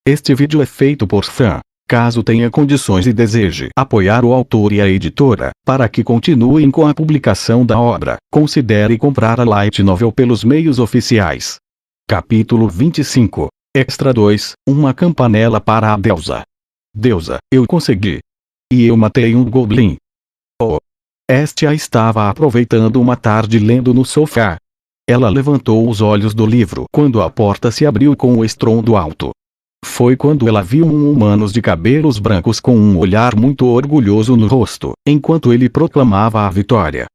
Este vídeo é feito por fã. Caso tenha condições e deseje apoiar o autor e a editora, para que continuem com a publicação da obra, considere comprar a Light Novel pelos meios oficiais. Capítulo 25. Extra 2, uma campanela para a deusa. Deusa, eu consegui. E eu matei um goblin. Oh. Estia estava aproveitando uma tarde lendo no sofá. Ela levantou os olhos do livro quando a porta se abriu com um estrondo alto. Foi quando ela viu um humano de cabelos brancos com um olhar muito orgulhoso no rosto, enquanto ele proclamava a vitória.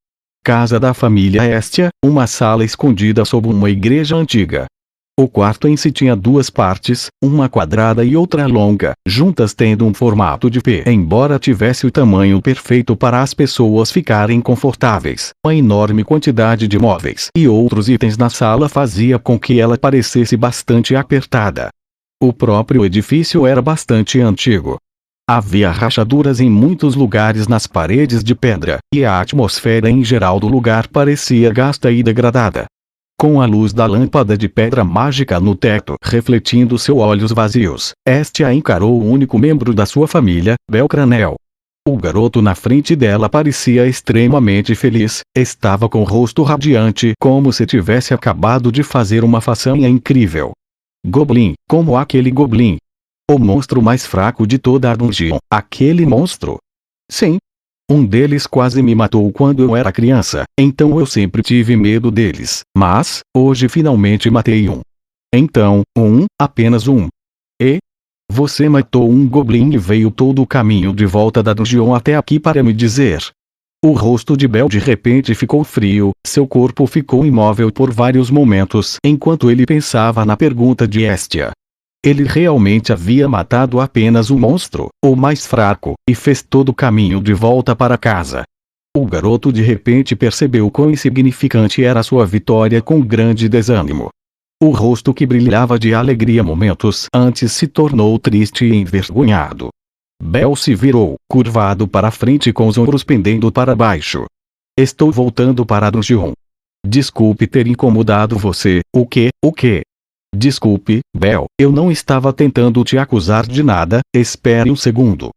Casa da família Estia, uma sala escondida sob uma igreja antiga. O quarto em si tinha duas partes, uma quadrada e outra longa, juntas tendo um formato de P. Embora tivesse o tamanho perfeito para as pessoas ficarem confortáveis, uma enorme quantidade de móveis e outros itens na sala fazia com que ela parecesse bastante apertada. O próprio edifício era bastante antigo. Havia rachaduras em muitos lugares nas paredes de pedra, e a atmosfera em geral do lugar parecia gasta e degradada. Com a luz da lâmpada de pedra mágica no teto refletindo seus olhos vazios, Estia encarou o único membro da sua família, Belcranel. O garoto na frente dela parecia extremamente feliz, estava com o rosto radiante como se tivesse acabado de fazer uma façanha incrível. Goblin, como aquele goblin. O monstro mais fraco de toda a dungeon, aquele monstro. Sim. Um deles quase me matou quando eu era criança, então eu sempre tive medo deles, mas, hoje finalmente matei um. Então, apenas um. E? Você matou um goblin e veio todo o caminho de volta da dungeon até aqui para me dizer. O rosto de Bel de repente ficou frio, seu corpo ficou imóvel por vários momentos enquanto ele pensava na pergunta de Estia. Ele realmente havia matado apenas um monstro, o mais fraco, e fez todo o caminho de volta para casa. O garoto de repente percebeu quão insignificante era sua vitória com grande desânimo. O rosto que brilhava de alegria momentos antes se tornou triste e envergonhado. Bel se virou, curvado para a frente com os ombros pendendo para baixo. Estou voltando para a dungeon. Desculpe ter incomodado você, o quê? Desculpe, Bel, eu não estava tentando te acusar de nada, espere um segundo.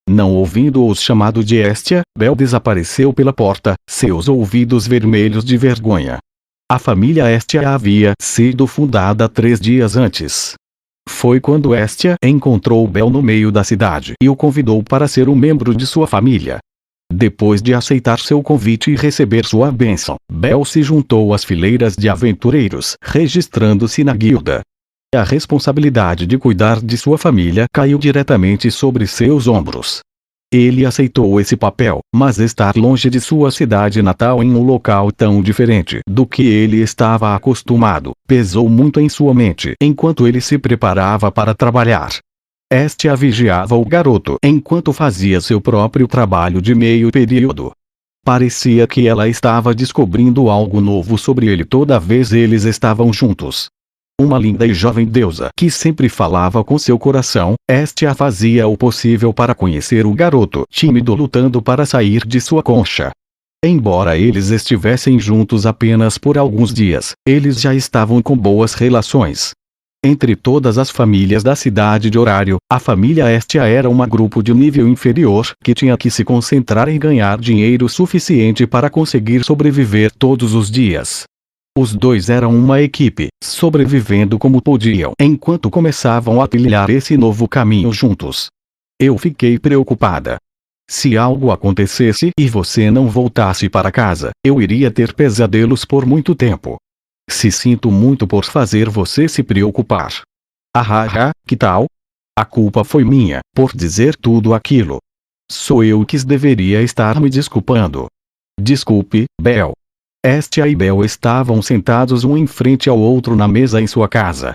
Não ouvindo os chamados de Estia, Bel desapareceu pela porta, seus ouvidos vermelhos de vergonha. A família Estia havia sido fundada 3 dias antes. Foi quando Estia encontrou Bel no meio da cidade e o convidou para ser um membro de sua família. Depois de aceitar seu convite e receber sua bênção, Bel se juntou às fileiras de aventureiros, registrando-se na guilda. A responsabilidade de cuidar de sua família caiu diretamente sobre seus ombros. Ele aceitou esse papel, mas estar longe de sua cidade natal em um local tão diferente do que ele estava acostumado, pesou muito em sua mente enquanto ele se preparava para trabalhar. Estia vigiava o garoto enquanto fazia seu próprio trabalho de meio período. Parecia que ela estava descobrindo algo novo sobre ele toda vez eles estavam juntos. Uma linda e jovem deusa que sempre falava com seu coração, Estia fazia o possível para conhecer o garoto tímido lutando para sair de sua concha. Embora eles estivessem juntos apenas por alguns dias, eles já estavam com boas relações. Entre todas as famílias da cidade de Horário, a família Estia era um grupo de nível inferior que tinha que se concentrar em ganhar dinheiro suficiente para conseguir sobreviver todos os dias. Os dois eram uma equipe, sobrevivendo como podiam enquanto começavam a trilhar esse novo caminho juntos. Eu fiquei preocupada. Se algo acontecesse e você não voltasse para casa, eu iria ter pesadelos por muito tempo. Sinto muito por fazer você se preocupar. Que tal? A culpa foi minha, por dizer tudo aquilo. Sou eu que deveria estar me desculpando. Desculpe, Bel. Estia e Bel estavam sentados um em frente ao outro na mesa em sua casa.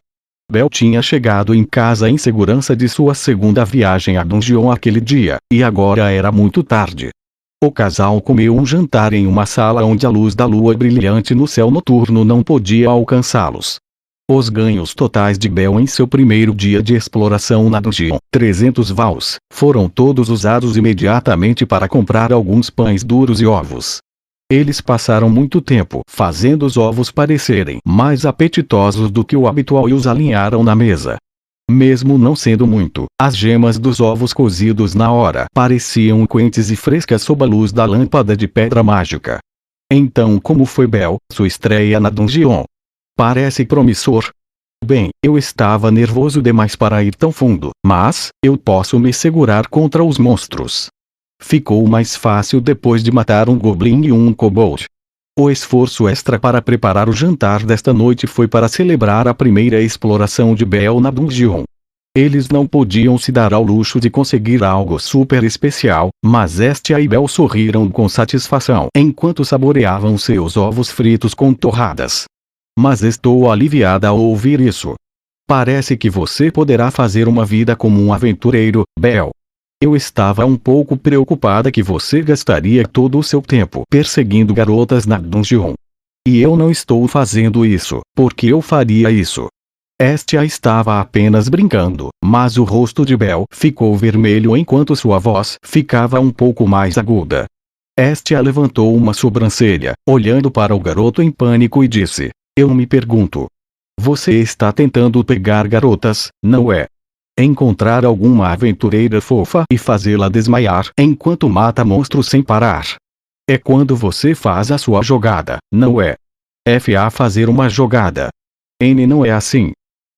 Bel tinha chegado em casa em segurança de sua segunda viagem à dungeon aquele dia, e agora era muito tarde. O casal comeu um jantar em uma sala onde a luz da lua brilhante no céu noturno não podia alcançá-los. Os ganhos totais de Bel em seu primeiro dia de exploração na dungeon, 300 vals, foram todos usados imediatamente para comprar alguns pães duros e ovos. Eles passaram muito tempo fazendo os ovos parecerem mais apetitosos do que o habitual e os alinharam na mesa. Mesmo não sendo muito, as gemas dos ovos cozidos na hora pareciam quentes e frescas sob a luz da lâmpada de pedra mágica. Então, como foi Bel, sua estreia na dungeon? Parece promissor. Bem, eu estava nervoso demais para ir tão fundo, mas eu posso me segurar contra os monstros. Ficou mais fácil depois de matar um goblin e um kobold. O esforço extra para preparar o jantar desta noite foi para celebrar a primeira exploração de Bel na dungeon. Eles não podiam se dar ao luxo de conseguir algo super especial, mas Estia e Bel sorriram com satisfação enquanto saboreavam seus ovos fritos com torradas. Mas estou aliviada ao ouvir isso. Parece que você poderá fazer uma vida como um aventureiro, Bel. Eu estava um pouco preocupada que você gastaria todo o seu tempo perseguindo garotas na dungeon. E eu não estou fazendo isso, porque eu faria isso. Estia estava apenas brincando, mas o rosto de Bel ficou vermelho enquanto sua voz ficava um pouco mais aguda. Estia levantou uma sobrancelha, olhando para o garoto em pânico e disse: eu me pergunto. Você está tentando pegar garotas, não é? Encontrar alguma aventureira fofa e fazê-la desmaiar enquanto mata monstros sem parar. É quando você faz a sua jogada, não é? Fazer uma jogada. Não é assim.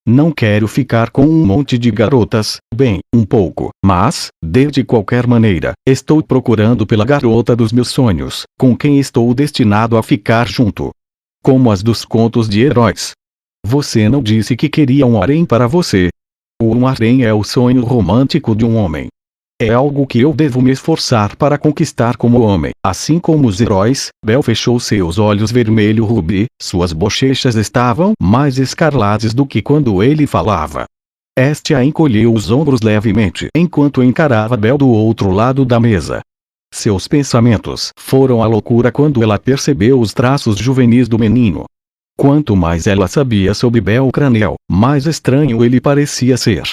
Não quero ficar com um monte de garotas, bem, um pouco, mas, de qualquer maneira, estou procurando pela garota dos meus sonhos, com quem estou destinado a ficar junto. Como as dos contos de heróis. Você não disse que queria um harém para você. Um harém é o sonho romântico de um homem. É algo que eu devo me esforçar para conquistar como homem. Assim como os heróis, Bel fechou seus olhos vermelho rubi, suas bochechas estavam mais escarlates do que quando ele falava. Estia encolheu os ombros levemente enquanto encarava Bel do outro lado da mesa. Seus pensamentos foram à loucura quando ela percebeu os traços juvenis do menino. Quanto mais ela sabia sobre Bel Cranel, mais estranho ele parecia ser.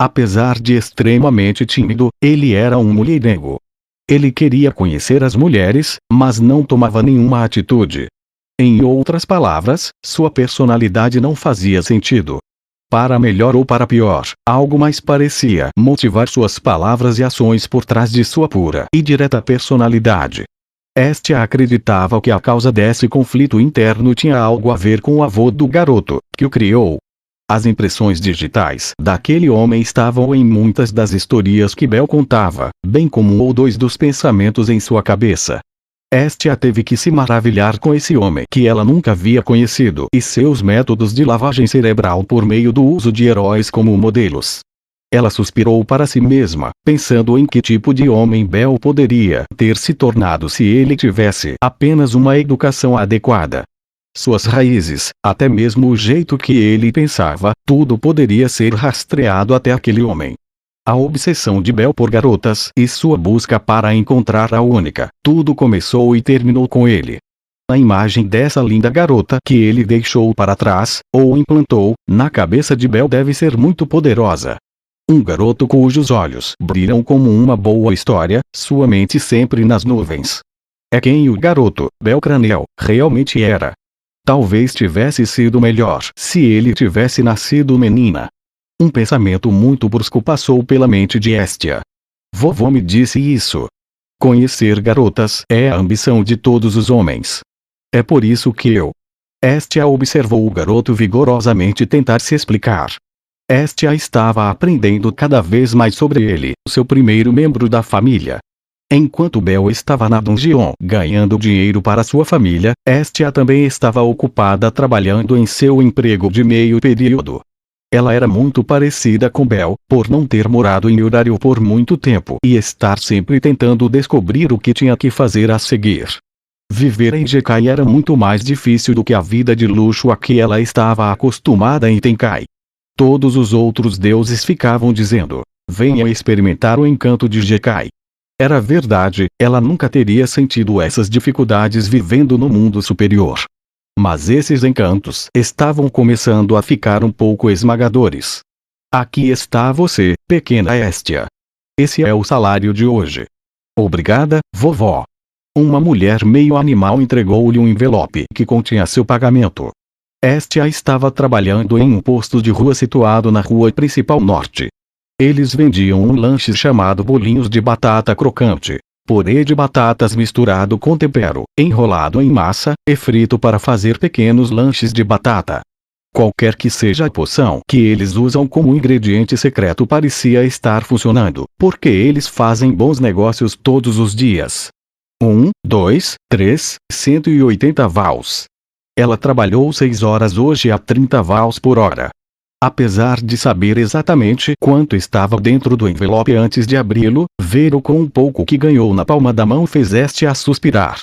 Apesar de extremamente tímido, ele era um mulherengo. Ele queria conhecer as mulheres, mas não tomava nenhuma atitude. Em outras palavras, sua personalidade não fazia sentido. Para melhor ou para pior, algo mais parecia motivar suas palavras e ações por trás de sua pura e direta personalidade. Estia acreditava que a causa desse conflito interno tinha algo a ver com o avô do garoto, que o criou. As impressões digitais daquele homem estavam em muitas das historias que Bel contava, bem como um ou dois dos pensamentos em sua cabeça. Estia teve que se maravilhar com esse homem que ela nunca havia conhecido e seus métodos de lavagem cerebral por meio do uso de heróis como modelos. Ela suspirou para si mesma, pensando em que tipo de homem Bel poderia ter se tornado se ele tivesse apenas uma educação adequada. Suas raízes, até mesmo o jeito que ele pensava, tudo poderia ser rastreado até aquele homem. A obsessão de Bel por garotas e sua busca para encontrar a única, tudo começou e terminou com ele. A imagem dessa linda garota que ele deixou para trás, ou implantou, na cabeça de Bel deve ser muito poderosa. Um garoto cujos olhos brilham como uma boa história, sua mente sempre nas nuvens. É quem o garoto, Bel Cranel, realmente era. Talvez tivesse sido melhor se ele tivesse nascido menina. Um pensamento muito brusco passou pela mente de Estia. Vovô me disse isso. Conhecer garotas é a ambição de todos os homens. É por isso que eu. Estia observou o garoto vigorosamente tentar se explicar. Estia estava aprendendo cada vez mais sobre ele, seu primeiro membro da família. Enquanto Bel estava na dungeon ganhando dinheiro para sua família, Estia também estava ocupada trabalhando em seu emprego de meio período. Ela era muito parecida com Bel, por não ter morado em Eurario por muito tempo e estar sempre tentando descobrir o que tinha que fazer a seguir. Viver em Jekai era muito mais difícil do que a vida de luxo a que ela estava acostumada em Tenkai. Todos os outros deuses ficavam dizendo: venha experimentar o encanto de Jekai. Era verdade, ela nunca teria sentido essas dificuldades vivendo no mundo superior. Mas esses encantos estavam começando a ficar um pouco esmagadores. Aqui está você, pequena Estia. Esse é o salário de hoje. Obrigada, vovó. Uma mulher meio animal entregou-lhe um envelope que continha seu pagamento. Estia estava trabalhando em um posto de rua situado na rua principal norte. Eles vendiam um lanche chamado bolinhos de batata crocante, purê de batatas misturado com tempero, enrolado em massa, e frito para fazer pequenos lanches de batata. Qualquer que seja a poção que eles usam como ingrediente secreto parecia estar funcionando, porque eles fazem bons negócios todos os dias. 1, 2, 3, 180 vals. Ela trabalhou 6 horas hoje a 30 vals por hora. Apesar de saber exatamente quanto estava dentro do envelope antes de abri-lo, ver o com pouco que ganhou na palma da mão fez Estia suspirar.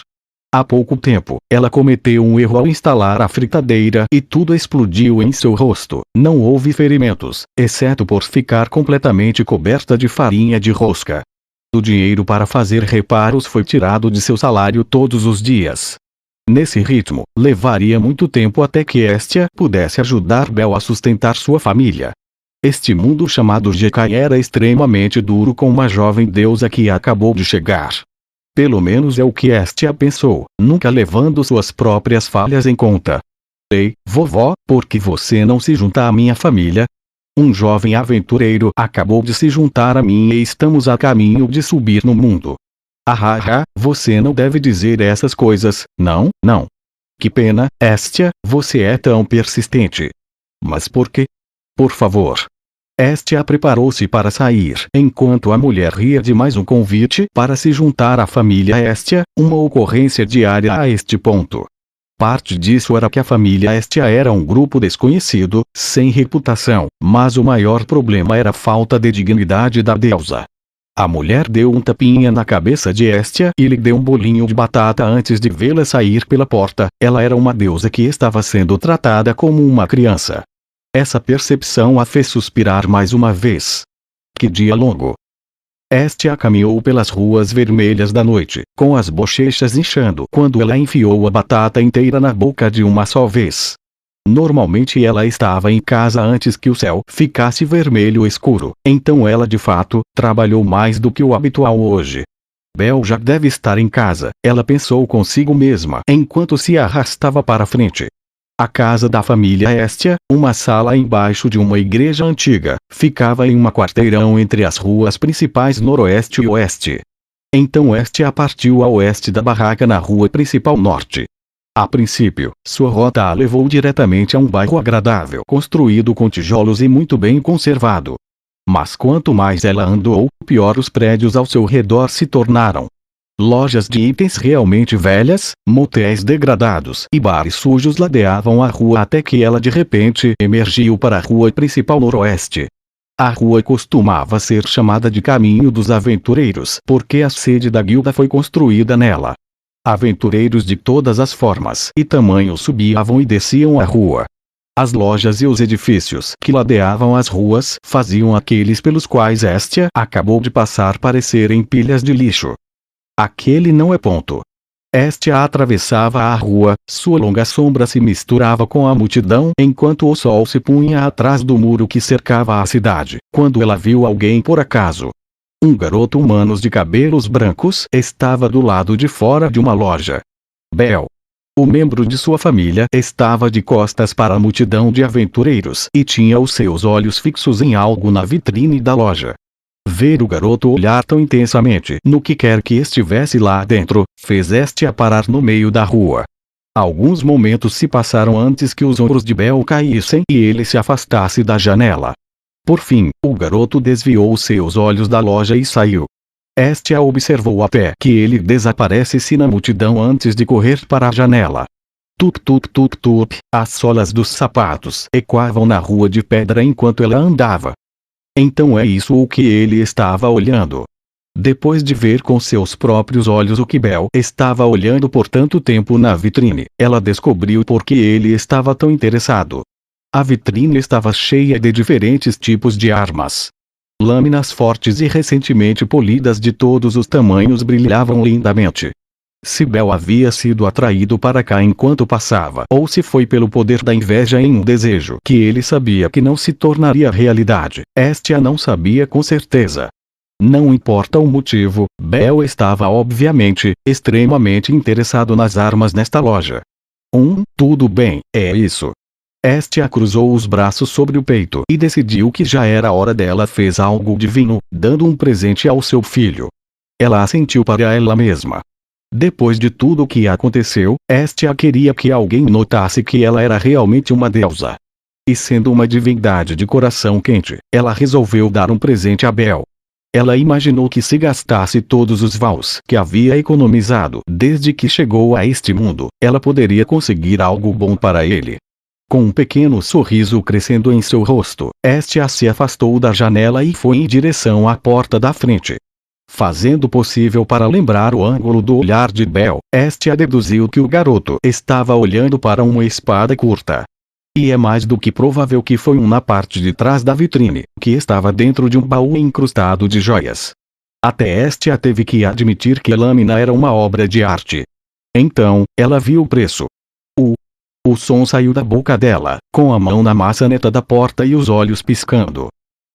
Há pouco tempo, ela cometeu um erro ao instalar a fritadeira e tudo explodiu em seu rosto. Não houve ferimentos, exceto por ficar completamente coberta de farinha de rosca. O dinheiro para fazer reparos foi tirado de seu salário todos os dias. Nesse ritmo, levaria muito tempo até que Estia pudesse ajudar Bel a sustentar sua família. Este mundo chamado Jekai era extremamente duro com uma jovem deusa que acabou de chegar. Pelo menos é o que Estia pensou, nunca levando suas próprias falhas em conta. Ei, vovó, por que você não se junta à minha família? Um jovem aventureiro acabou de se juntar a mim e estamos a caminho de subir no mundo. Ah, você não deve dizer essas coisas, não. Que pena, Estia, você é tão persistente. Mas por quê? Por favor. Estia preparou-se para sair, enquanto a mulher ria de mais um convite para se juntar à família Estia, uma ocorrência diária a este ponto. Parte disso era que a família Estia era um grupo desconhecido, sem reputação, mas o maior problema era a falta de dignidade da deusa. A mulher deu um tapinha na cabeça de Estia e lhe deu um bolinho de batata antes de vê-la sair pela porta. Ela era uma deusa que estava sendo tratada como uma criança. Essa percepção a fez suspirar mais uma vez. Que dia longo! Estia caminhou pelas ruas vermelhas da noite, com as bochechas inchando quando ela enfiou a batata inteira na boca de uma só vez. Normalmente ela estava em casa antes que o céu ficasse vermelho escuro, então ela de fato trabalhou mais do que o habitual hoje. Bel já deve estar em casa, ela pensou consigo mesma enquanto se arrastava para frente. A casa da família Estia, uma sala embaixo de uma igreja antiga, ficava em um quarteirão entre as ruas principais noroeste e oeste. Então Estia partiu a oeste da barraca na rua principal norte. A princípio, sua rota a levou diretamente a um bairro agradável construído com tijolos e muito bem conservado. Mas quanto mais ela andou, pior os prédios ao seu redor se tornaram. Lojas de itens realmente velhas, motéis degradados e bares sujos ladeavam a rua até que ela de repente emergiu para a rua principal noroeste. A rua costumava ser chamada de Caminho dos Aventureiros porque a sede da guilda foi construída nela. Aventureiros de todas as formas e tamanhos subiam e desciam a rua. As lojas e os edifícios que ladeavam as ruas faziam aqueles pelos quais Estia acabou de passar parecerem pilhas de lixo. Aquele não é ponto. Estia atravessava a rua, sua longa sombra se misturava com a multidão enquanto o sol se punha atrás do muro que cercava a cidade, quando ela viu alguém por acaso. Um garoto humano de cabelos brancos estava do lado de fora de uma loja. Bel. O membro de sua família estava de costas para a multidão de aventureiros e tinha os seus olhos fixos em algo na vitrine da loja. Ver o garoto olhar tão intensamente no que quer que estivesse lá dentro, fez Estia parar no meio da rua. Alguns momentos se passaram antes que os ombros de Bel caíssem e ele se afastasse da janela. Por fim, o garoto desviou seus olhos da loja e saiu. Estia observou até que ele desaparecesse na multidão antes de correr para a janela. Tup, as solas dos sapatos ecoavam na rua de pedra enquanto ela andava. Então é isso o que ele estava olhando. Depois de ver com seus próprios olhos o que Bel estava olhando por tanto tempo na vitrine, ela descobriu por que ele estava tão interessado. A vitrine estava cheia de diferentes tipos de armas. Lâminas fortes e recentemente polidas de todos os tamanhos brilhavam lindamente. Se Bel havia sido atraído para cá enquanto passava ou se foi pelo poder da inveja em um desejo que ele sabia que não se tornaria realidade, Estia não sabia com certeza. Não importa o motivo, Bel estava obviamente, extremamente interessado nas armas nesta loja. Tudo bem, é isso. Estia cruzou os braços sobre o peito e decidiu que já era hora dela. Fez algo divino, dando um presente ao seu filho. Ela assentiu para ela mesma. Depois de tudo o que aconteceu, Estia queria que alguém notasse que ela era realmente uma deusa. E sendo uma divindade de coração quente, ela resolveu dar um presente a Bel. Ela imaginou que se gastasse todos os vows que havia economizado desde que chegou a este mundo, ela poderia conseguir algo bom para ele. Com um pequeno sorriso crescendo em seu rosto, Estia se afastou da janela e foi em direção à porta da frente. Fazendo o possível para lembrar o ângulo do olhar de Bel, Estia deduziu que o garoto estava olhando para uma espada curta. E é mais do que provável que foi na parte de trás da vitrine, que estava dentro de um baú incrustado de joias. Até Estia teve que admitir que a lâmina era uma obra de arte. Então, ela viu o preço. O som saiu da boca dela, com a mão na maçaneta da porta e os olhos piscando.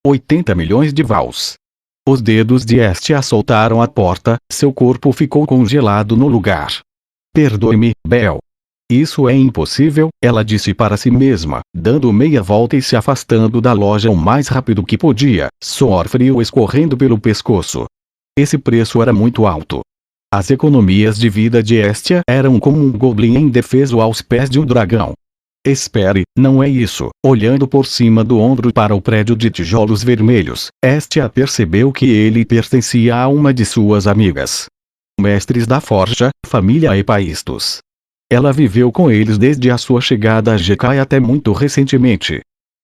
80 milhões de vows. Os dedos de Estia soltaram a porta, seu corpo ficou congelado no lugar. Perdoe-me, Bel. Isso é impossível, ela disse para si mesma, dando meia volta e se afastando da loja o mais rápido que podia, suor frio escorrendo pelo pescoço. Esse preço era muito alto. As economias de vida de Estia eram como um goblin indefeso aos pés de um dragão. Espere, não é isso. Olhando por cima do ombro para o prédio de tijolos vermelhos, Estia percebeu que ele pertencia a uma de suas amigas. Mestres da Forja, família Epaistos. Ela viveu com eles desde a sua chegada a Jekai até muito recentemente.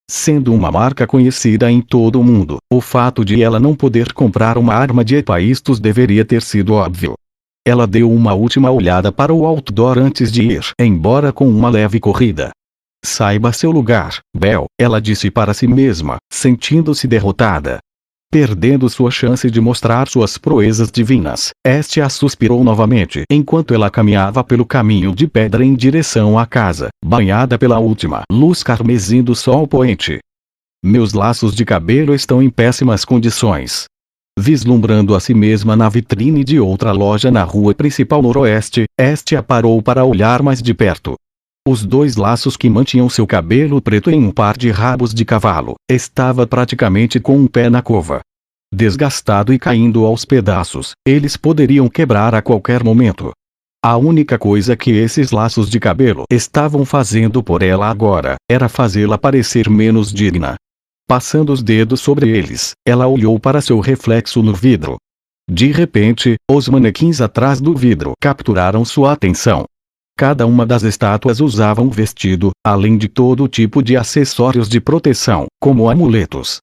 Sendo uma marca conhecida em todo o mundo, o fato de ela não poder comprar uma arma de Epaistos deveria ter sido óbvio. Ela deu uma última olhada para o outdoor antes de ir embora com uma leve corrida. Saiba seu lugar, Bel, ela disse para si mesma, sentindo-se derrotada. Perdendo sua chance de mostrar suas proezas divinas, Estia suspirou novamente enquanto ela caminhava pelo caminho de pedra em direção à casa, banhada pela última luz carmesim do sol poente. Meus laços de cabelo estão em péssimas condições. Vislumbrando a si mesma na vitrine de outra loja na rua principal noroeste, Estia parou para olhar mais de perto. Os dois laços que mantinham seu cabelo preto em um par de rabos de cavalo, estava praticamente com um pé na cova. Desgastado e caindo aos pedaços, eles poderiam quebrar a qualquer momento. A única coisa que esses laços de cabelo estavam fazendo por ela agora, era fazê-la parecer menos digna. Passando os dedos sobre eles, ela olhou para seu reflexo no vidro. De repente, os manequins atrás do vidro capturaram sua atenção. Cada uma das estátuas usava um vestido, além de todo tipo de acessórios de proteção, como amuletos.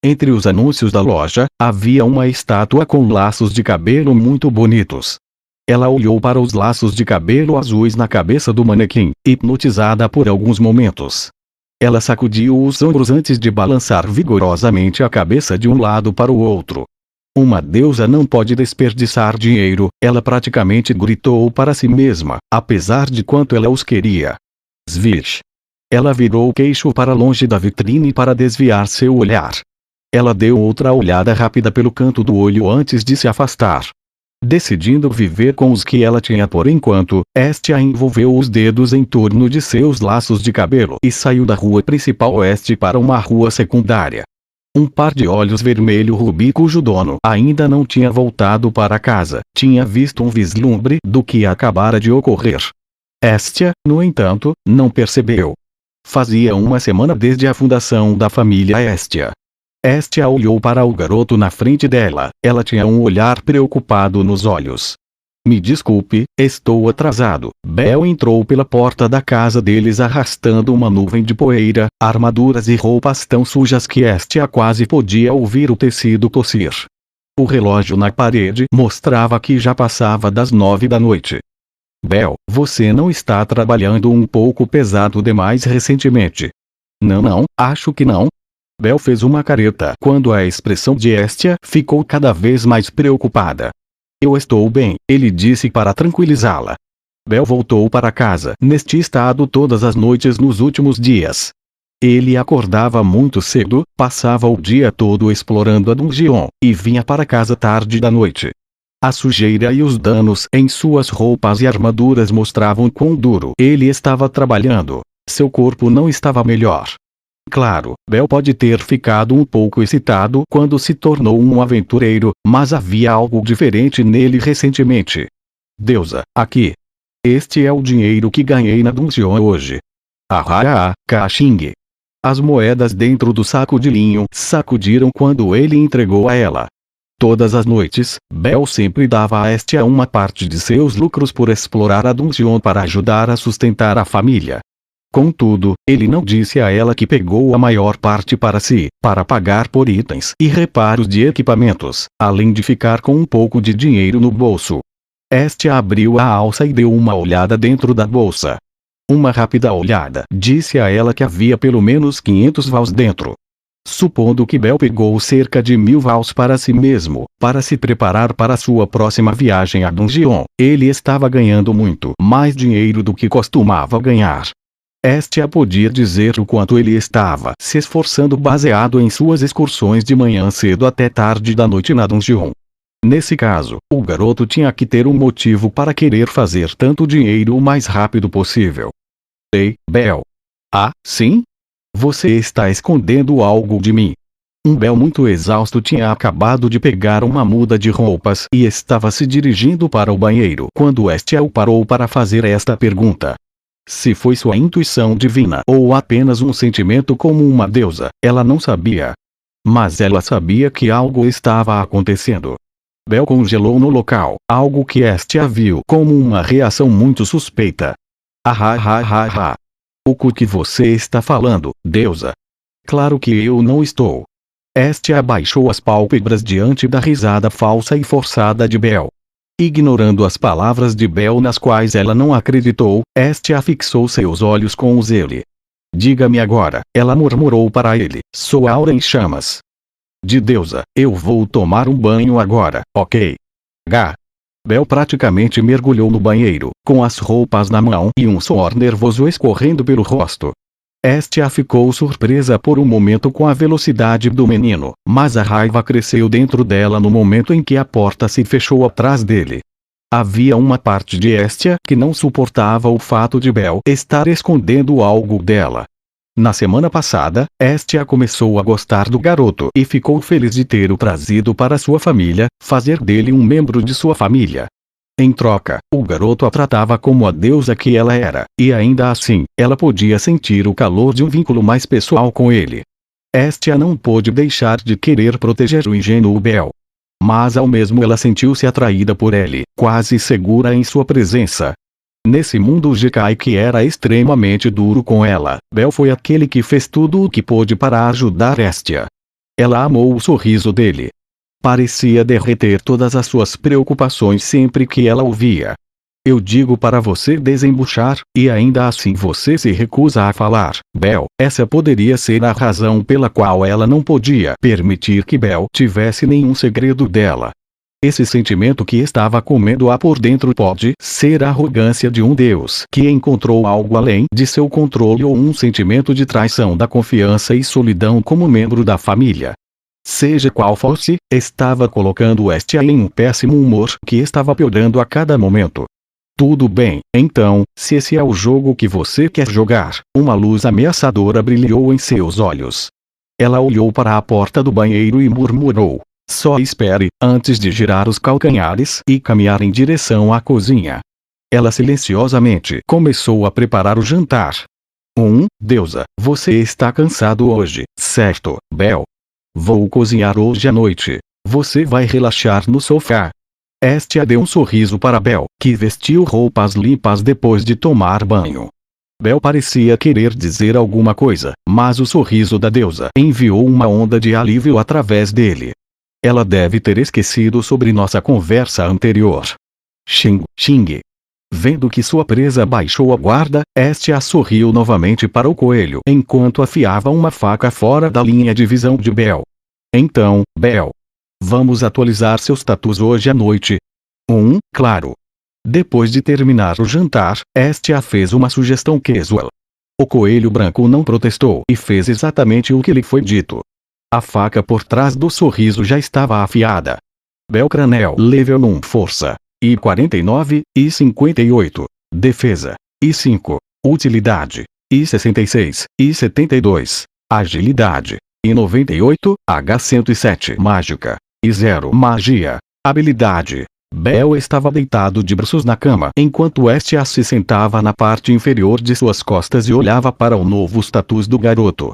Entre os anúncios da loja, havia uma estátua com laços de cabelo muito bonitos. Ela olhou para os laços de cabelo azuis na cabeça do manequim, hipnotizada por alguns momentos. Ela sacudiu os ombros antes de balançar vigorosamente a cabeça de um lado para o outro. Uma deusa não pode desperdiçar dinheiro, ela praticamente gritou para si mesma, apesar de quanto ela os queria. Svish. Ela virou o queixo para longe da vitrine para desviar seu olhar. Ela deu outra olhada rápida pelo canto do olho antes de se afastar. Decidindo viver com os que ela tinha por enquanto, Estia envolveu os dedos em torno de seus laços de cabelo e saiu da rua principal oeste para uma rua secundária. Um par de olhos vermelho rubi cujo dono ainda não tinha voltado para casa, tinha visto um vislumbre do que acabara de ocorrer. Estia, no entanto, não percebeu. Fazia uma semana desde a fundação da família Estia. Estia olhou para o garoto na frente dela, ela tinha um olhar preocupado nos olhos. Me desculpe, estou atrasado. Bel entrou pela porta da casa deles arrastando uma nuvem de poeira, armaduras e roupas tão sujas que Estia quase podia ouvir o tecido tossir. O relógio na parede mostrava que já passava das 9 da noite. Bel, você não está trabalhando um pouco pesado demais recentemente? Não, acho que não. Bel fez uma careta quando a expressão de Estia ficou cada vez mais preocupada. Eu estou bem, ele disse para tranquilizá-la. Bel voltou para casa neste estado todas as noites nos últimos dias. Ele acordava muito cedo, passava o dia todo explorando a dungeon, e vinha para casa tarde da noite. A sujeira e os danos em suas roupas e armaduras mostravam quão duro ele estava trabalhando. Seu corpo não estava melhor. Claro, Bel pode ter ficado um pouco excitado quando se tornou um aventureiro, mas havia algo diferente nele recentemente. Deusa, aqui. Este é o dinheiro que ganhei na dungeon hoje. Ka-Xing. As moedas dentro do saco de linho sacudiram quando ele entregou a ela. Todas as noites, Bel sempre dava a Estia uma parte de seus lucros por explorar a dungeon para ajudar a sustentar a família. Contudo, ele não disse a ela que pegou a maior parte para si, para pagar por itens e reparos de equipamentos, além de ficar com um pouco de dinheiro no bolso. Estia abriu a alça e deu uma olhada dentro da bolsa. Uma rápida olhada disse a ela que havia pelo menos 500 vals dentro. Supondo que Bel pegou cerca de 1000 vals para si mesmo, para se preparar para sua próxima viagem à dungeon, ele estava ganhando muito mais dinheiro do que costumava ganhar. Estia podia dizer o quanto ele estava se esforçando baseado em suas excursões de manhã cedo até tarde da noite na dungeon. Nesse caso, o garoto tinha que ter um motivo para querer fazer tanto dinheiro o mais rápido possível. Ei, Bel. Ah, sim? Você está escondendo algo de mim. Bel muito exausto tinha acabado de pegar uma muda de roupas e estava se dirigindo para o banheiro quando Estia o parou para fazer esta pergunta. Se foi sua intuição divina ou apenas um sentimento como uma deusa, ela não sabia. Mas ela sabia que algo estava acontecendo. Bel congelou no local, algo que Estia viu como uma reação muito suspeita. O que você está falando, deusa? Claro que eu não estou. Estia abaixou as pálpebras diante da risada falsa e forçada de Bel. Ignorando as palavras de Bel nas quais ela não acreditou, Estia fixou seus olhos com os dele. Diga-me agora, ela murmurou para ele, sua aura em chamas. De deusa, eu vou tomar um banho agora, ok? Bel praticamente mergulhou no banheiro, com as roupas na mão e um suor nervoso escorrendo pelo rosto. Estia ficou surpresa por um momento com a velocidade do menino, mas a raiva cresceu dentro dela no momento em que a porta se fechou atrás dele. Havia uma parte de Estia que não suportava o fato de Bel estar escondendo algo dela. Na semana passada, Estia começou a gostar do garoto e ficou feliz de ter o trazido para sua família, fazer dele um membro de sua família. Em troca, o garoto a tratava como a deusa que ela era, e ainda assim, ela podia sentir o calor de um vínculo mais pessoal com ele. Estia não pôde deixar de querer proteger o ingênuo Bel. Mas ao mesmo ela sentiu-se atraída por ele, quase segura em sua presença. Nesse mundo Jekai que era extremamente duro com ela, Bel foi aquele que fez tudo o que pôde para ajudar Estia. Ela amou o sorriso dele. Parecia derreter todas as suas preocupações sempre que ela o via. Eu digo para você desembuchar, e ainda assim você se recusa a falar, Bel. Essa poderia ser a razão pela qual ela não podia permitir que Bel tivesse nenhum segredo dela. Esse sentimento que estava comendo-a por dentro pode ser a arrogância de um deus que encontrou algo além de seu controle ou um sentimento de traição da confiança e solidão como membro da família. Seja qual fosse, estava colocando Estia em um péssimo humor que estava piorando a cada momento. Tudo bem, então, se esse é o jogo que você quer jogar, uma luz ameaçadora brilhou em seus olhos. Ela olhou para a porta do banheiro e murmurou. Só espere, antes de girar os calcanhares e caminhar em direção à cozinha. Ela silenciosamente começou a preparar o jantar. Deusa, você está cansado hoje, certo, Bel? Vou cozinhar hoje à noite. Você vai relaxar no sofá. Estia deu um sorriso para Bel, que vestiu roupas limpas depois de tomar banho. Bel parecia querer dizer alguma coisa, mas o sorriso da deusa enviou uma onda de alívio através dele. Ela deve ter esquecido sobre nossa conversa anterior. Xing. Vendo que sua presa baixou a guarda, Estia sorriu novamente para o coelho enquanto afiava uma faca fora da linha de visão de Bel. Então, Bel. Vamos atualizar seus tatus hoje à noite. Claro. Depois de terminar o jantar, Estia fez uma sugestão casual. O coelho branco não protestou e fez exatamente o que lhe foi dito. A faca por trás do sorriso já estava afiada. Bel Cranel level 1 força. I 49, I 58. Defesa. I 5. Utilidade. e 66, e 72, agilidade, e 98, H107 mágica, e 0 magia, habilidade. Bel estava deitado de braços na cama enquanto Estia se sentava na parte inferior de suas costas e olhava para o novo status do garoto.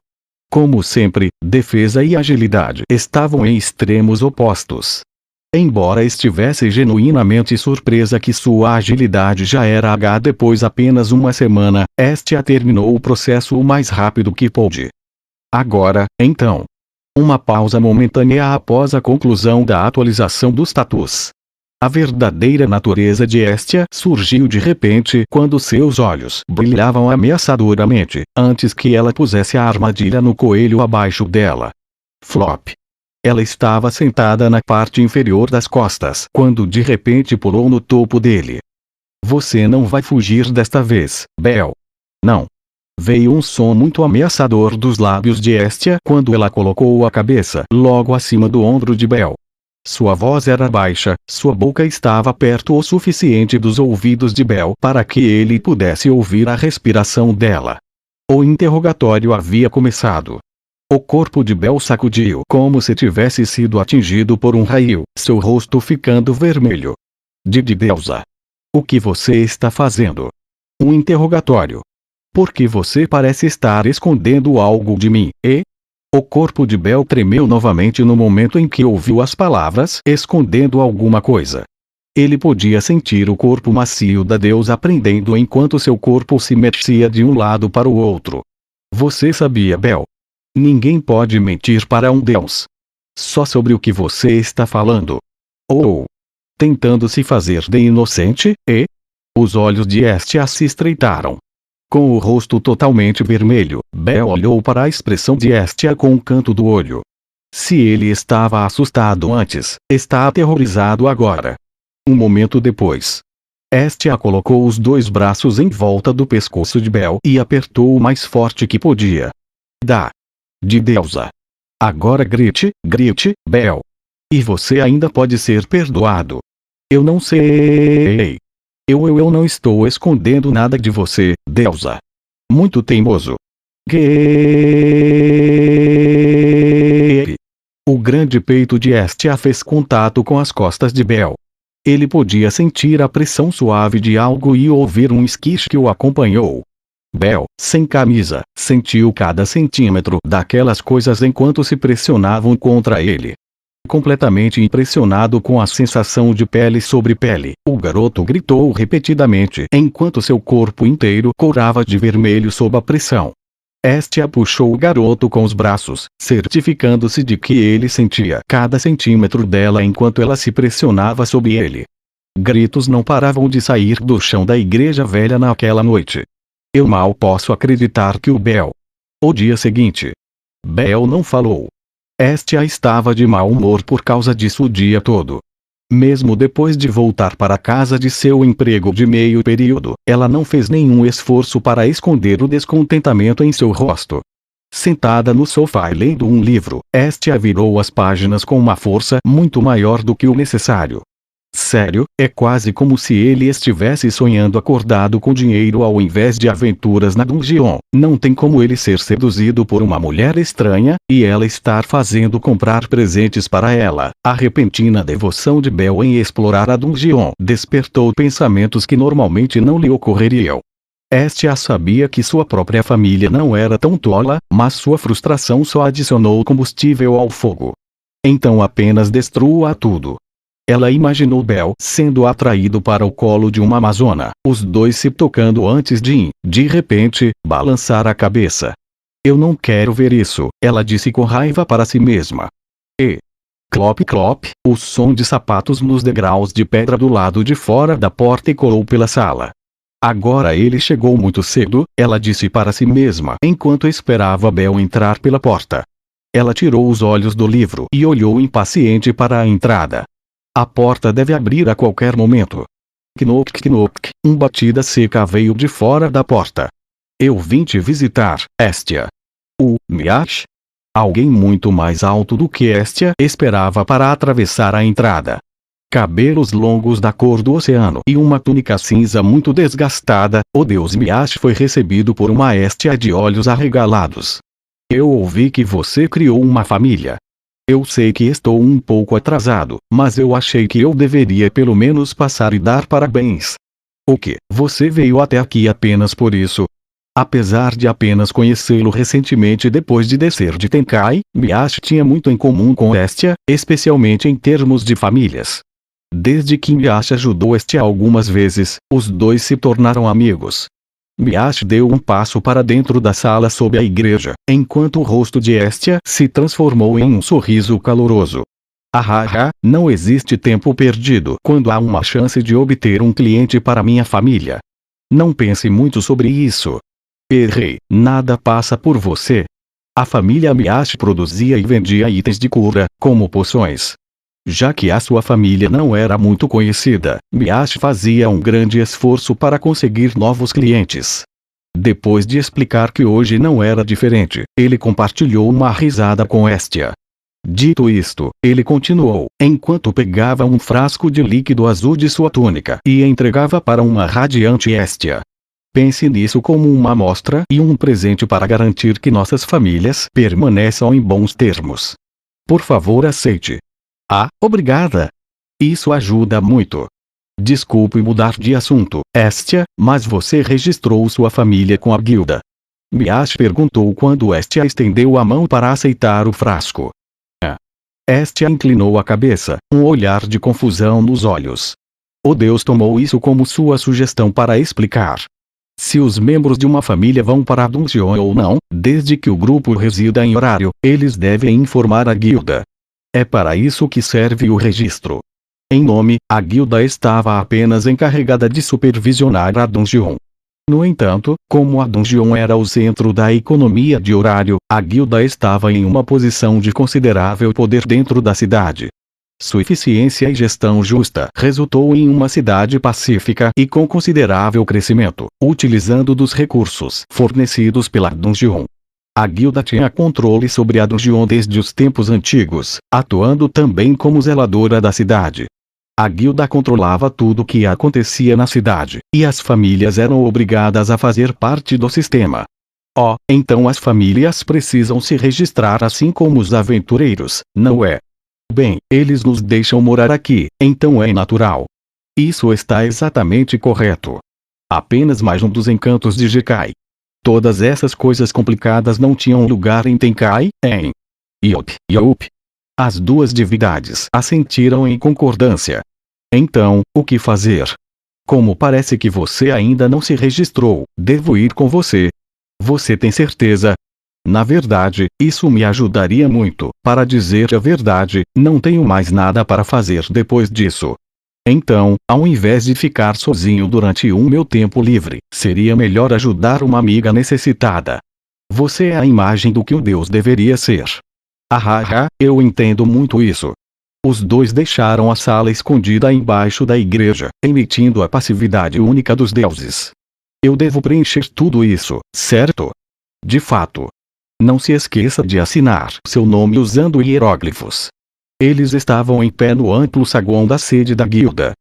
Como sempre, defesa e agilidade estavam em extremos opostos. Embora estivesse genuinamente surpresa que sua agilidade já era H depois apenas uma semana, Estia terminou o processo o mais rápido que pôde. Agora, então. Uma pausa momentânea após a conclusão da atualização do status. A verdadeira natureza de Estia surgiu de repente quando seus olhos brilhavam ameaçadoramente, antes que ela pusesse a armadilha no coelho abaixo dela. Flop. Ela estava sentada na parte inferior das costas quando de repente pulou no topo dele. Você não vai fugir desta vez, Bel. Não. Veio um som muito ameaçador dos lábios de Estia quando ela colocou a cabeça logo acima do ombro de Bel. Sua voz era baixa, sua boca estava perto o suficiente dos ouvidos de Bel para que ele pudesse ouvir a respiração dela. O interrogatório havia começado. O corpo de Bel sacudiu como se tivesse sido atingido por um raio, seu rosto ficando vermelho. Deusa. O que você está fazendo? Um interrogatório. Por que você parece estar escondendo algo de mim, e? O corpo de Bel tremeu novamente no momento em que ouviu as palavras escondendo alguma coisa. Ele podia sentir o corpo macio da deusa prendendo enquanto seu corpo se mexia de um lado para o outro. Você sabia, Bel? Ninguém pode mentir para um deus. Só sobre o que você está falando. Ou tentando se fazer de inocente, e? Os olhos de Estia se estreitaram. Com o rosto totalmente vermelho, Bel olhou para a expressão de Estia com o canto do olho. Se ele estava assustado antes, está aterrorizado agora. Um momento depois, Estia colocou os dois braços em volta do pescoço de Bel e apertou o mais forte que podia. De deusa. Agora grite, Bel. E você ainda pode ser perdoado. Eu não sei. Eu não estou escondendo nada de você, deusa. Muito teimoso. O grande peito de Estia fez contato com as costas de Bel. Ele podia sentir a pressão suave de algo e ouvir um esquiche que o acompanhou. Bel, sem camisa, sentiu cada centímetro daquelas coisas enquanto se pressionavam contra ele. Completamente impressionado com a sensação de pele sobre pele, o garoto gritou repetidamente enquanto seu corpo inteiro corava de vermelho sob a pressão. Estia puxou o garoto com os braços, certificando-se de que ele sentia cada centímetro dela enquanto ela se pressionava sob ele. Gritos não paravam de sair do chão da igreja velha naquela noite. Eu mal posso acreditar que o dia seguinte. Bel não falou. Estia estava de mau humor por causa disso o dia todo. Mesmo depois de voltar para casa de seu emprego de meio período, ela não fez nenhum esforço para esconder o descontentamento em seu rosto. Sentada no sofá e lendo um livro, Estia virou as páginas com uma força muito maior do que o necessário. Sério, é quase como se ele estivesse sonhando acordado com dinheiro ao invés de aventuras na dungeon. Não tem como ele ser seduzido por uma mulher estranha, e ela estar fazendo comprar presentes para ela. A repentina devoção de Bel em explorar a dungeon despertou pensamentos que normalmente não lhe ocorreriam. Estia sabia que sua própria família não era tão tola, mas sua frustração só adicionou combustível ao fogo. Então apenas destrua tudo. Ela imaginou Bel sendo atraído para o colo de uma amazona, os dois se tocando antes de repente, balançar a cabeça. Eu não quero ver isso, ela disse com raiva para si mesma. E clop clop, o som de sapatos nos degraus de pedra do lado de fora da porta ecoou pela sala. Agora ele chegou muito cedo, ela disse para si mesma enquanto esperava Bel entrar pela porta. Ela tirou os olhos do livro e olhou impaciente para a entrada. A porta deve abrir a qualquer momento. Knock knock, batida seca veio de fora da porta. Eu vim te visitar, Estia. Me acha? Alguém muito mais alto do que Estia esperava para atravessar a entrada. cabelos longos da cor do oceano e uma túnica cinza muito desgastada. O deus Miash foi recebido por uma Estia de olhos arregalados. Eu ouvi que você criou uma família. Eu sei que estou um pouco atrasado, mas eu achei que eu deveria pelo menos passar e dar parabéns. O que? Você veio até aqui apenas por isso? Apesar de apenas conhecê-lo recentemente depois de descer de Tenkai, Miash tinha muito em comum com Estia, especialmente em termos de famílias. Desde que Miash ajudou Estia algumas vezes, os dois se tornaram amigos. Miash deu um passo para dentro da sala sob a igreja, enquanto o rosto de Estia se transformou em um sorriso caloroso. Não existe tempo perdido quando há uma chance de obter um cliente para minha família. Não pense muito sobre isso. Errei, nada passa por você. A família Miash produzia e vendia itens de cura, como poções. Já que a sua família não era muito conhecida, Miash fazia um grande esforço para conseguir novos clientes. Depois de explicar que hoje não era diferente, ele compartilhou uma risada com Estia. Dito isto, ele continuou, enquanto pegava um frasco de líquido azul de sua túnica e entregava para uma radiante Estia. Pense nisso como uma amostra e um presente para garantir que nossas famílias permaneçam em bons termos. Por favor, aceite. Ah, obrigada. Isso ajuda muito. Desculpe mudar de assunto, Estia, mas você registrou sua família com a guilda? Miash perguntou quando Estia estendeu a mão para aceitar o frasco. Estia inclinou a cabeça, um olhar de confusão nos olhos. O deus tomou isso como sua sugestão para explicar. Se os membros de uma família vão para a dungeon ou não, desde que o grupo resida em horário, eles devem informar a guilda. É para isso que serve o registro. Em nome, a guilda estava apenas encarregada de supervisionar a dungeon. No entanto, como a dungeon era o centro da economia de horário, a guilda estava em uma posição de considerável poder dentro da cidade. Sua eficiência e gestão justa resultou em uma cidade pacífica e com considerável crescimento, utilizando dos recursos fornecidos pela dungeon. A guilda tinha controle sobre a dungeon desde os tempos antigos, atuando também como zeladora da cidade. A guilda controlava tudo o que acontecia na cidade, e as famílias eram obrigadas a fazer parte do sistema. Então as famílias precisam se registrar assim como os aventureiros, não é? Bem, eles nos deixam morar aqui, então é natural. Isso está exatamente correto. Apenas mais um dos encantos de Jekai. Todas essas coisas complicadas não tinham lugar em Tenkai, hein? Yup. As duas divindades assentiram em concordância. Então, o que fazer? Como parece que você ainda não se registrou, devo ir com você. Você tem certeza? Na verdade, isso me ajudaria muito. Para dizer a verdade, não tenho mais nada para fazer depois disso. Então, ao invés de ficar sozinho durante meu tempo livre, seria melhor ajudar uma amiga necessitada. Você é a imagem do que um deus deveria ser. Eu entendo muito isso. Os dois deixaram a sala escondida embaixo da igreja, emitindo a passividade única dos deuses. Eu devo preencher tudo isso, certo? De fato. Não se esqueça de assinar seu nome usando hieróglifos. Eles estavam em pé no amplo saguão da sede da guilda.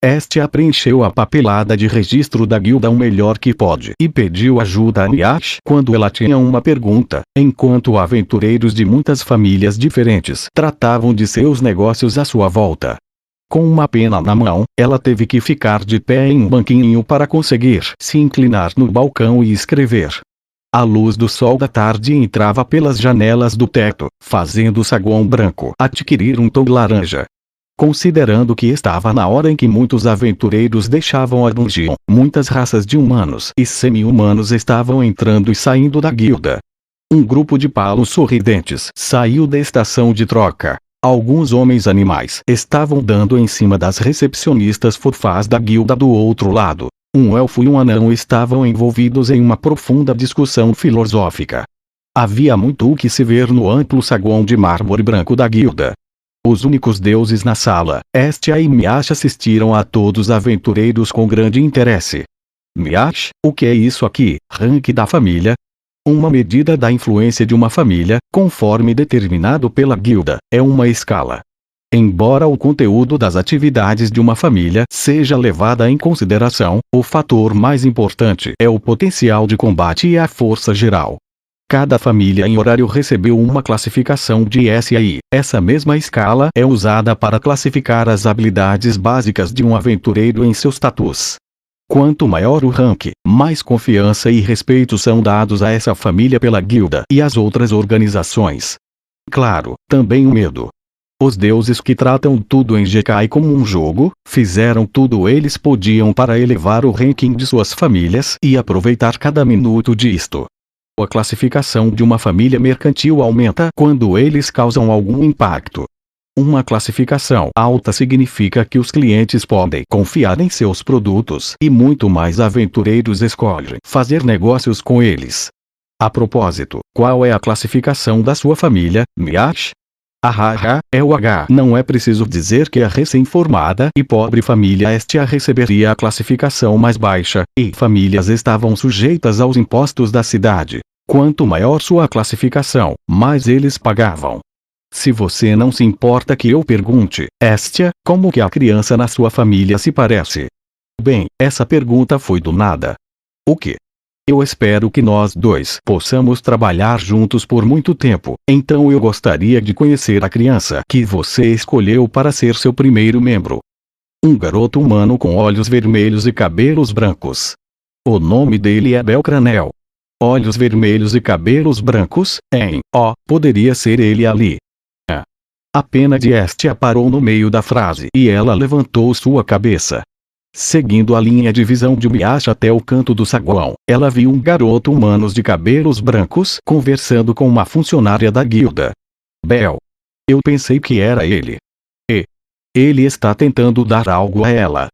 Estia preencheu a papelada de registro da guilda o melhor que pôde e pediu ajuda a Miash quando ela tinha uma pergunta, enquanto aventureiros de muitas famílias diferentes tratavam de seus negócios à sua volta. Com uma pena na mão, ela teve que ficar de pé em um banquinho para conseguir se inclinar no balcão e escrever. A luz do sol da tarde entrava pelas janelas do teto, fazendo o saguão branco adquirir um tom laranja. Considerando que estava na hora em que muitos aventureiros deixavam a dungeon, muitas raças de humanos e semi-humanos estavam entrando e saindo da guilda. Um grupo de palos sorridentes saiu da estação de troca. Alguns homens animais estavam dando em cima das recepcionistas fofás da guilda do outro lado. Um elfo e um anão estavam envolvidos em uma profunda discussão filosófica. Havia muito o que se ver no amplo saguão de mármore branco da guilda. Os únicos deuses na sala, Estia e Miash, assistiram a todos os aventureiros com grande interesse. Miash, o que é isso aqui? Rank da família? Uma medida da influência de uma família, conforme determinado pela guilda, é uma escala. Embora o conteúdo das atividades de uma família seja levado em consideração, o fator mais importante é o potencial de combate e a força geral. Cada família em horário recebeu uma classificação de SI. Essa mesma escala é usada para classificar as habilidades básicas de um aventureiro em seu status. Quanto maior o rank, mais confiança e respeito são dados a essa família pela guilda e as outras organizações. Claro, também o medo. Os deuses que tratam tudo em Jekai como um jogo, fizeram tudo eles podiam para elevar o ranking de suas famílias e aproveitar cada minuto disto. A classificação de uma família mercantil aumenta quando eles causam algum impacto. Uma classificação alta significa que os clientes podem confiar em seus produtos e muito mais aventureiros escolhem fazer negócios com eles. A propósito, qual é a classificação da sua família, Miyash? Hahaha, é o H. Não é preciso dizer que a recém-formada e pobre família Estia receberia a classificação mais baixa, e famílias estavam sujeitas aos impostos da cidade. Quanto maior sua classificação, mais eles pagavam. Se você não se importa que eu pergunte, Estia, como que a criança na sua família se parece? Bem, essa pergunta foi do nada. O quê? Eu espero que nós dois possamos trabalhar juntos por muito tempo, então eu gostaria de conhecer a criança que você escolheu para ser seu primeiro membro. Um garoto humano com olhos vermelhos e cabelos brancos. O nome dele é Belcranel. Olhos vermelhos e cabelos brancos, poderia ser ele ali. A pena de Estia parou no meio da frase e ela levantou sua cabeça. Seguindo a linha de visão de Miyash até o canto do saguão, ela viu um garoto humano de cabelos brancos conversando com uma funcionária da guilda. Bel. Eu pensei que era ele. Ele está tentando dar algo a ela.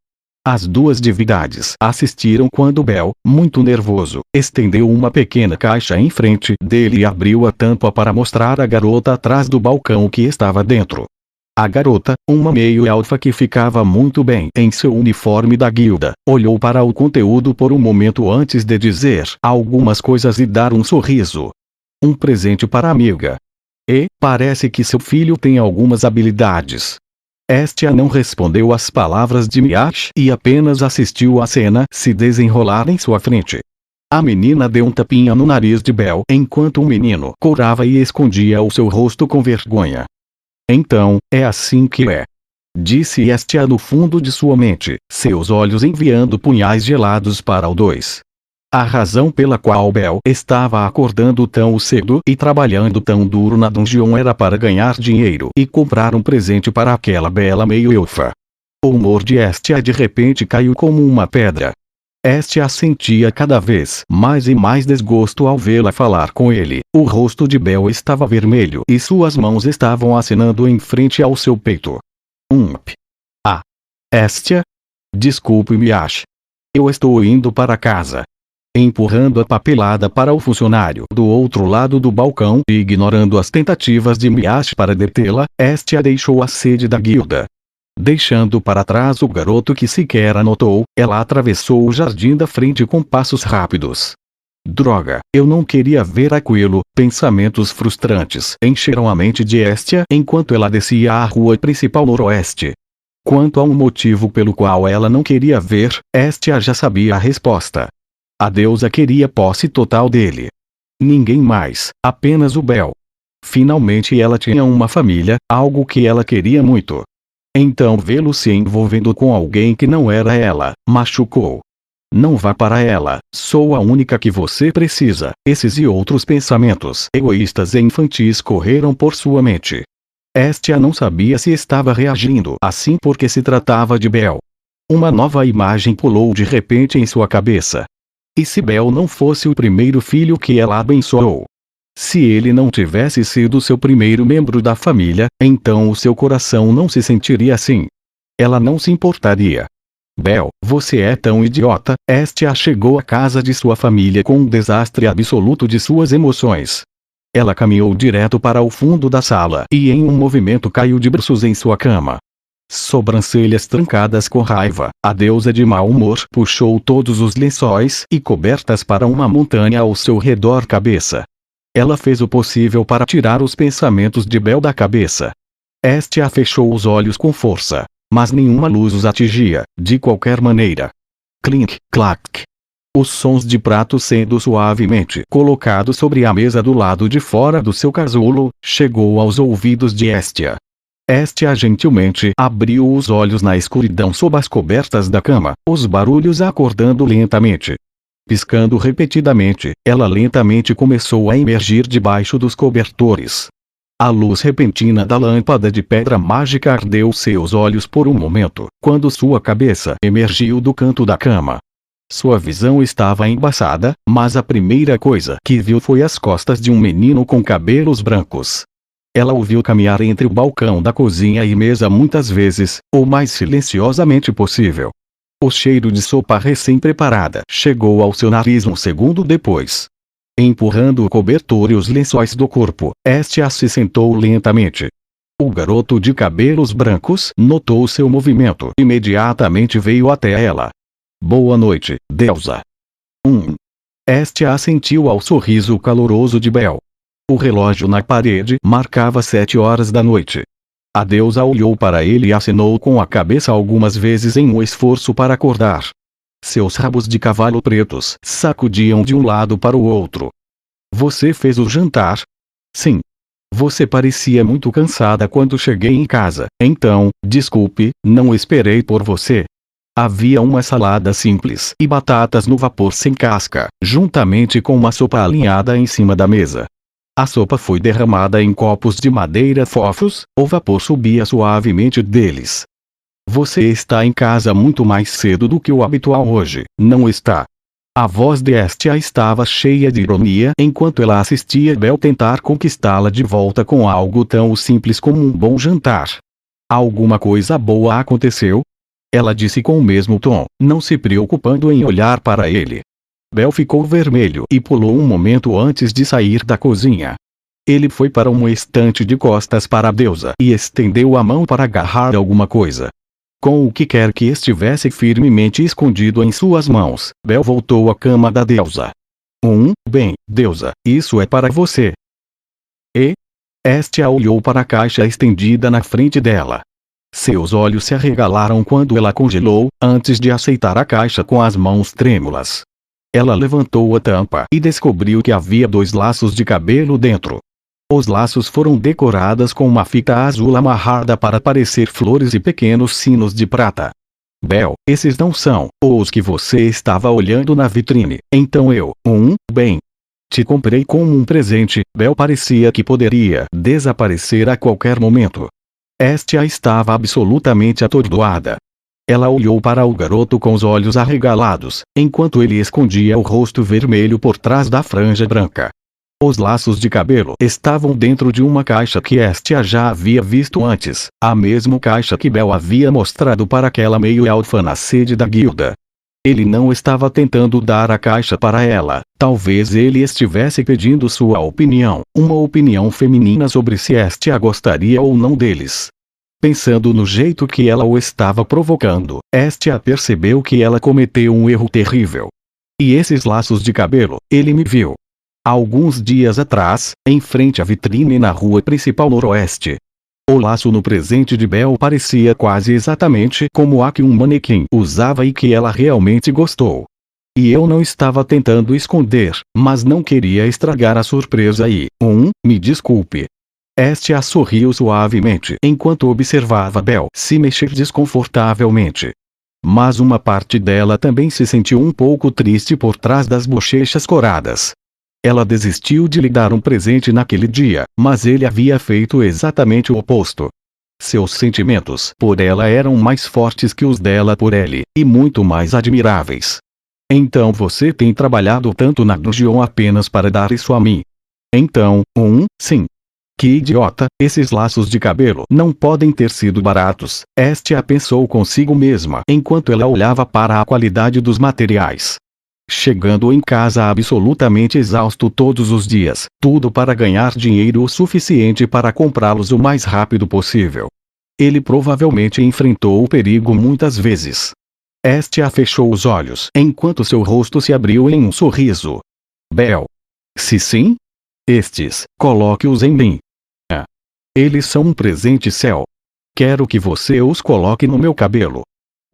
As duas divindades assistiram quando Bel, muito nervoso, estendeu uma pequena caixa em frente dele e abriu a tampa para mostrar a garota atrás do balcão que estava dentro. A garota, uma meio-elfa que ficava muito bem em seu uniforme da guilda, olhou para o conteúdo por um momento antes de dizer algumas coisas e dar um sorriso. Um presente para a amiga. Parece que seu filho tem algumas habilidades. Estia não respondeu às palavras de Miyash e apenas assistiu a cena se desenrolar em sua frente. A menina deu um tapinha no nariz de Bel enquanto o menino corava e escondia o seu rosto com vergonha. Então, é assim que é. Disse Estia no fundo de sua mente, seus olhos enviando punhais gelados para o dois. A razão pela qual Bel estava acordando tão cedo e trabalhando tão duro na dungeon era para ganhar dinheiro e comprar um presente para aquela bela meio-elfa. O humor de Estia de repente caiu como uma pedra. Estia sentia cada vez mais e mais desgosto ao vê-la falar com ele. O rosto de Bel estava vermelho e suas mãos estavam acenando em frente ao seu peito. Estia? Desculpe, Miyash. Eu estou indo para casa. Empurrando a papelada para o funcionário do outro lado do balcão e ignorando as tentativas de Miyash para detê-la, Estia deixou a sede da guilda. Deixando para trás o garoto que sequer a notou, ela atravessou o jardim da frente com passos rápidos. Droga, eu não queria ver aquilo. Pensamentos frustrantes encheram a mente de Estia enquanto ela descia a rua principal noroeste. Quanto ao motivo pelo qual ela não queria ver, Estia já sabia a resposta. A deusa queria posse total dele. Ninguém mais, apenas o Bel. Finalmente ela tinha uma família, algo que ela queria muito. Então vê-lo se envolvendo com alguém que não era ela, machucou. Não vá para ela, sou a única que você precisa. Esses e outros pensamentos egoístas e infantis correram por sua mente. Estia não sabia se estava reagindo assim porque se tratava de Bel. Uma nova imagem pulou de repente em sua cabeça. E se Bel não fosse o primeiro filho que ela abençoou? Se ele não tivesse sido seu primeiro membro da família, então o seu coração não se sentiria assim. Ela não se importaria. Bel, você é tão idiota. Estia chegou à casa de sua família com um desastre absoluto de suas emoções. Ela caminhou direto para o fundo da sala e em um movimento caiu de bruços em sua cama. Sobrancelhas trancadas com raiva, a deusa de mau humor puxou todos os lençóis e cobertas para uma montanha ao seu redor cabeça. Ela fez o possível para tirar os pensamentos de Bel da cabeça. Estia fechou os olhos com força, mas nenhuma luz os atingia, de qualquer maneira. Clink, clac. Os sons de pratos sendo suavemente colocados sobre a mesa do lado de fora do seu casulo, chegou aos ouvidos de Estia. Estia gentilmente abriu os olhos na escuridão sob as cobertas da cama, os barulhos acordando lentamente. Piscando repetidamente, ela lentamente começou a emergir debaixo dos cobertores. A luz repentina da lâmpada de pedra mágica ardeu seus olhos por um momento, quando sua cabeça emergiu do canto da cama. Sua visão estava embaçada, mas a primeira coisa que viu foi as costas de um menino com cabelos brancos. Ela o viu caminhar entre o balcão da cozinha e mesa muitas vezes, o mais silenciosamente possível. O cheiro de sopa recém-preparada chegou ao seu nariz um segundo depois. Empurrando o cobertor e os lençóis do corpo, Estia se sentou lentamente. O garoto de cabelos brancos notou seu movimento e imediatamente veio até ela. Boa noite, deusa. Estia assentiu ao sorriso caloroso de Bel. O relógio na parede marcava 7 horas da noite. A deusa olhou para ele e acenou com a cabeça algumas vezes em um esforço para acordar. Seus rabos de cavalo pretos sacudiam de um lado para o outro. Você fez o jantar? Sim. Você parecia muito cansada quando cheguei em casa, então, desculpe, não esperei por você. Havia uma salada simples e batatas no vapor sem casca, juntamente com uma sopa alinhada em cima da mesa. A sopa foi derramada em copos de madeira fofos, o vapor subia suavemente deles. Você está em casa muito mais cedo do que o habitual hoje, não está? A voz de Estia estava cheia de ironia enquanto ela assistia Bel tentar conquistá-la de volta com algo tão simples como um bom jantar. Alguma coisa boa aconteceu? Ela disse com o mesmo tom, não se preocupando em olhar para ele. Bel ficou vermelho e pulou um momento antes de sair da cozinha. Ele foi para um estante de costas para a deusa e estendeu a mão para agarrar alguma coisa. Com o que quer que estivesse firmemente escondido em suas mãos, Bel voltou à cama da deusa. Bem, deusa, isso é para você. E? Estia olhou para a caixa estendida na frente dela. Seus olhos se arregalaram quando ela congelou, antes de aceitar a caixa com as mãos trêmulas. Ela levantou a tampa e descobriu que havia 2 laços de cabelo dentro. Os laços foram decorados com uma fita azul amarrada para parecer flores e pequenos sinos de prata. Bel, esses não são os que você estava olhando na vitrine, então bem. Te comprei como um presente. Bel parecia que poderia desaparecer a qualquer momento. Estia estava absolutamente atordoada. Ela olhou para o garoto com os olhos arregalados, enquanto ele escondia o rosto vermelho por trás da franja branca. Os laços de cabelo estavam dentro de uma caixa que Estia já havia visto antes, a mesma caixa que Bel havia mostrado para aquela meio-elfa na sede da guilda. Ele não estava tentando dar a caixa para ela, talvez ele estivesse pedindo sua opinião, uma opinião feminina sobre se Estia gostaria ou não deles. Pensando no jeito que ela o estava provocando, Estia percebeu que ela cometeu um erro terrível. E esses laços de cabelo, ele me viu. Alguns dias atrás, em frente à vitrine na rua principal noroeste. O laço no presente de Bel parecia quase exatamente como a que um manequim usava e que ela realmente gostou. E eu não estava tentando esconder, mas não queria estragar a surpresa e, me desculpe. Estia sorriu suavemente enquanto observava Bel se mexer desconfortavelmente. Mas uma parte dela também se sentiu um pouco triste por trás das bochechas coradas. Ela desistiu de lhe dar um presente naquele dia, mas ele havia feito exatamente o oposto. Seus sentimentos por ela eram mais fortes que os dela por ele, e muito mais admiráveis. Então você tem trabalhado tanto na Dungeon apenas para dar isso a mim? Então, sim. Que idiota, esses laços de cabelo não podem ter sido baratos, Estia pensou consigo mesma enquanto ela olhava para a qualidade dos materiais. Chegando em casa absolutamente exausto todos os dias, tudo para ganhar dinheiro o suficiente para comprá-los o mais rápido possível. Ele provavelmente enfrentou o perigo muitas vezes. Estia fechou os olhos enquanto seu rosto se abriu em um sorriso. Bel. Se sim? Estes, coloque-os em mim. Eles são um presente céu. Quero que você os coloque no meu cabelo.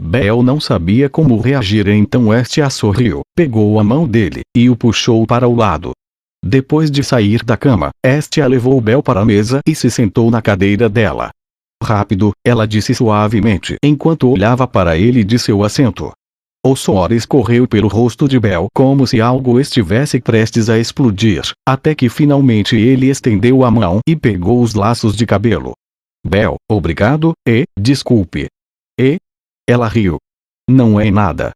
Bel não sabia como reagir, então Estia sorriu, pegou a mão dele, e o puxou para o lado. Depois de sair da cama, Estia levou Bel para a mesa e se sentou na cadeira dela. Rápido, ela disse suavemente enquanto olhava para ele de seu assento. O suor escorreu pelo rosto de Bel como se algo estivesse prestes a explodir, até que finalmente ele estendeu a mão e pegou os laços de cabelo. Bel, obrigado, desculpe. Ela riu. Não é nada.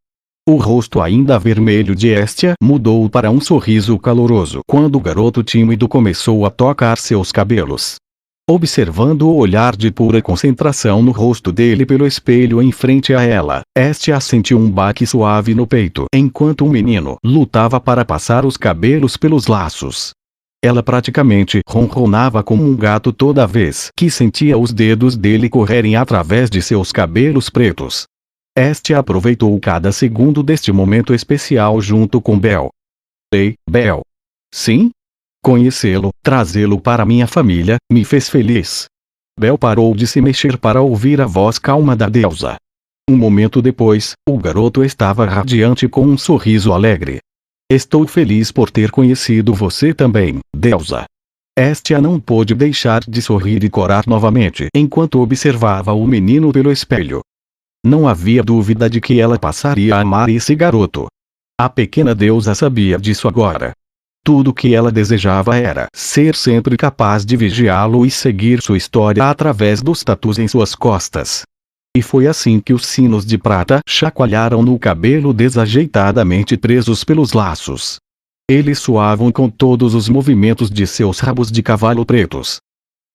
O rosto ainda vermelho de Estia mudou para um sorriso caloroso quando o garoto tímido começou a tocar seus cabelos. Observando o olhar de pura concentração no rosto dele pelo espelho em frente a ela, Estia sentiu um baque suave no peito enquanto o menino lutava para passar os cabelos pelos laços. Ela praticamente ronronava como um gato toda vez que sentia os dedos dele correrem através de seus cabelos pretos. Estia aproveitou cada segundo deste momento especial junto com Bel. Ei, Bel. Sim? Conhecê-lo, trazê-lo para minha família, me fez feliz. Bel parou de se mexer para ouvir a voz calma da deusa. Um momento depois, o garoto estava radiante com um sorriso alegre. Estou feliz por ter conhecido você também, deusa. Estia não pôde deixar de sorrir e corar novamente enquanto observava o menino pelo espelho. Não havia dúvida de que ela passaria a amar esse garoto. A pequena deusa sabia disso agora. Tudo o que ela desejava era ser sempre capaz de vigiá-lo e seguir sua história através dos tatus em suas costas. E foi assim que os sinos de prata chacoalharam no cabelo desajeitadamente presos pelos laços. Eles soavam com todos os movimentos de seus rabos de cavalo pretos.